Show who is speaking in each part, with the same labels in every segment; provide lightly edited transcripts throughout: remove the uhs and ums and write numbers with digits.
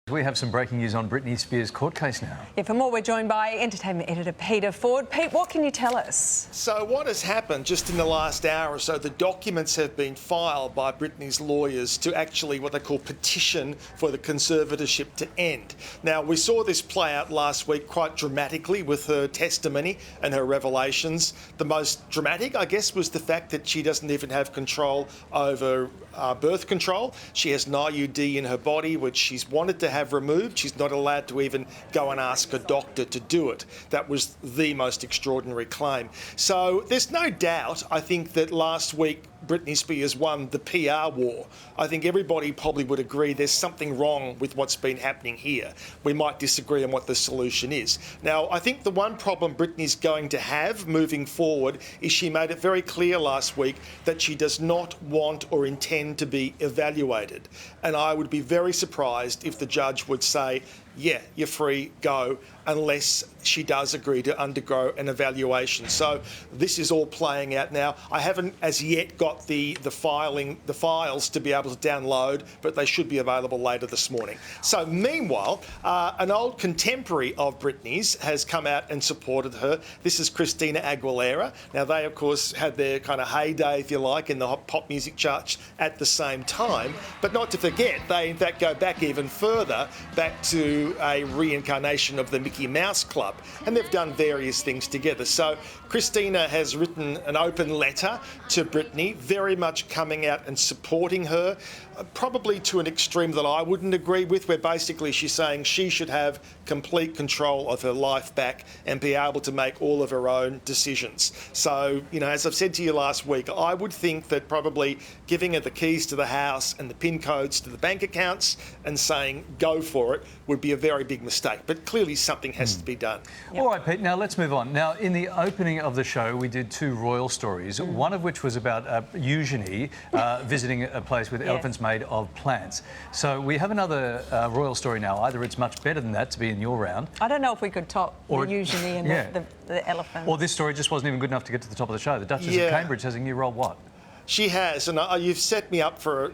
Speaker 1: We have some breaking news on Britney Spears' court case now.
Speaker 2: Yeah, for more, we're joined by entertainment editor Peter Ford. Pete, what can you tell us?
Speaker 3: So what has happened just in the last hour or so, the documents have been filed by Britney's lawyers to actually what they call petition for the conservatorship to end. Now, we saw this play out last week quite dramatically with her testimony and her revelations. The most dramatic, I guess, was the fact that she doesn't even have control over birth control. She has an IUD in her body, which she's wanted to have removed. She's not allowed to even go and ask a doctor to do it. That was the most extraordinary claim. So there's no doubt, I think, that last week Britney Spears won the PR war. I think everybody probably would agree there's something wrong with what's been happening here. We might disagree on what the solution is. Now, I think the one problem Britney's going to have moving forward is she made it very clear last week that she does not want or intend to be evaluated. And I would be very surprised if the judge would say, yeah, you're free, go, unless she does agree to undergo an evaluation. So this is all playing out now. I haven't as yet got the files to be able to download, but they should be available later this morning. So meanwhile, an old contemporary of Britney's has come out and supported her. This is Christina Aguilera. Now they, of course, had their kind of heyday, if you like, in the pop music charts at the same time. But not to forget, they in fact go back even further, back to a reincarnation of the Mickey Mouse Club, and they've done various things together. So Christina has written an open letter to Britney, very much coming out and supporting her, probably to an extreme that I wouldn't agree with, where basically she's saying she should have complete control of her life back and be able to make all of her own decisions. So, you know, as I've said to you last week, I would think that probably giving her the keys to the house and the PIN codes to the bank accounts and saying go for it would be a very big mistake. But clearly something has to be done.
Speaker 1: Yep. All right, Pete, now let's move on. Now, in the opening of the show, we did two royal stories, one of which was about Eugenie visiting a place with elephants made of plants. So we have another royal story now. Either it's much better than that to be in your round.
Speaker 2: I don't know if we could top the Eugenie and the elephant.
Speaker 1: Or this story just wasn't even good enough to get to the top of the show. The Duchess of Cambridge has a new role, what?
Speaker 3: She has, and you've set me up for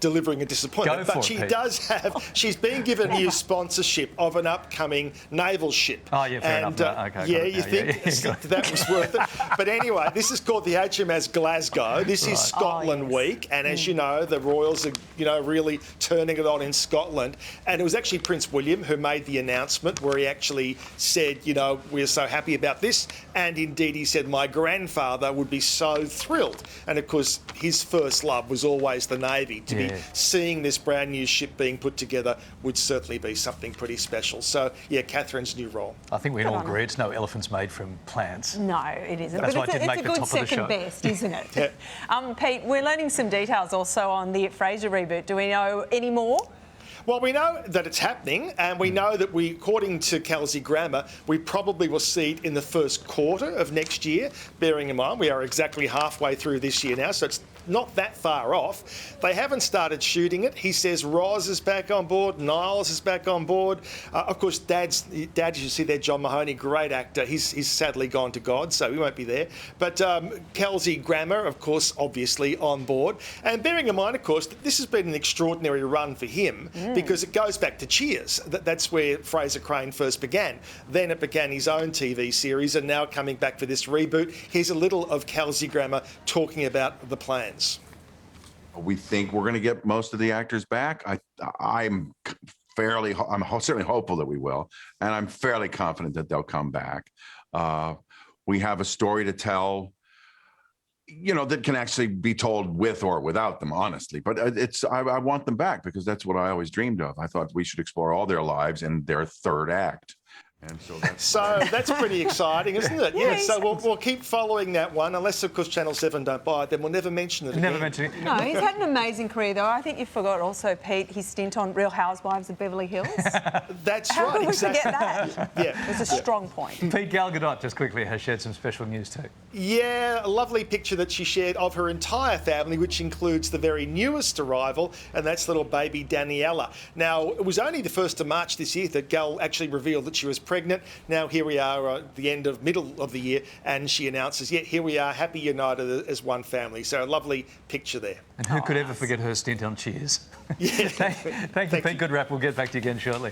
Speaker 3: delivering a disappointment. But she does have, she's been given new sponsorship of an upcoming naval ship.
Speaker 1: Oh, yeah, fair enough. Okay,
Speaker 3: yeah, you think that was worth it. But anyway, this is called the HMS Glasgow. This is Scotland Week, and as you know, the royals are, you know, really turning it on in Scotland. And it was actually Prince William who made the announcement, where he actually said, you know, we're so happy about this. And indeed, he said, my grandfather would be so thrilled. And of course, his first love was always the Navy. To be seeing this brand new ship being put together would certainly be something pretty special. So, yeah, Catherine's new role.
Speaker 1: I think we can all agree it's no elephants made from plants.
Speaker 2: No, it isn't.
Speaker 1: That's
Speaker 2: but
Speaker 1: why
Speaker 2: it's a good second best, isn't it? Pete, we're learning some details also on the Frasier reboot. Do we know any more?
Speaker 3: Well, we know that it's happening, and we know that according to Kelsey Grammar, we probably will see it in the first quarter of next year, bearing in mind we are exactly halfway through this year now, so it's not that far off. They haven't started shooting it. He says Roz is back on board, Niles is back on board. Of course, Dad, you see there, John Mahoney, great actor. He's sadly gone to God, so he won't be there. But Kelsey Grammar, of course, obviously on board. And bearing in mind, of course, that this has been an extraordinary run for him because it goes back to Cheers. That's where Fraser Crane first began. Then it began his own TV series, and now coming back for this reboot. Here's a little of Kelsey Grammar talking about the plans.
Speaker 4: We think we're going to get most of the actors back. I'm certainly hopeful that we will, and I'm fairly confident that they'll come back. We have a story to tell, you know, that can actually be told with or without them, honestly. But I want them back because that's what I always dreamed of. I thought we should explore all their lives in their third act. And so
Speaker 3: that's pretty exciting, isn't it? Yeah, so we'll keep following that one, unless, of course, Channel 7 don't buy it, then we'll never mention it again.
Speaker 1: Never mention it.
Speaker 2: No, he's had an amazing career, though. I think you forgot also, Pete, his stint on Real Housewives of Beverly Hills.
Speaker 3: That's
Speaker 2: How
Speaker 3: right,
Speaker 2: could we
Speaker 3: exactly.
Speaker 2: forget that?
Speaker 3: Yeah.
Speaker 2: It's a strong point.
Speaker 1: Pete, Gaal Gadot, just quickly, has shared some special news too.
Speaker 3: Yeah, a lovely picture that she shared of her entire family, which includes the very newest arrival, and that's little baby Daniela. Now, it was only the 1st of March this year that Gaal actually revealed that she was pregnant. Now here we are at the end of middle of the year, and she announces, yeah, here we are, happy united as one family. So a lovely picture there.
Speaker 1: And who could ever forget her stint on Cheers?
Speaker 3: Yeah.
Speaker 1: Thank you, Pete. Good wrap. We'll get back to you again shortly.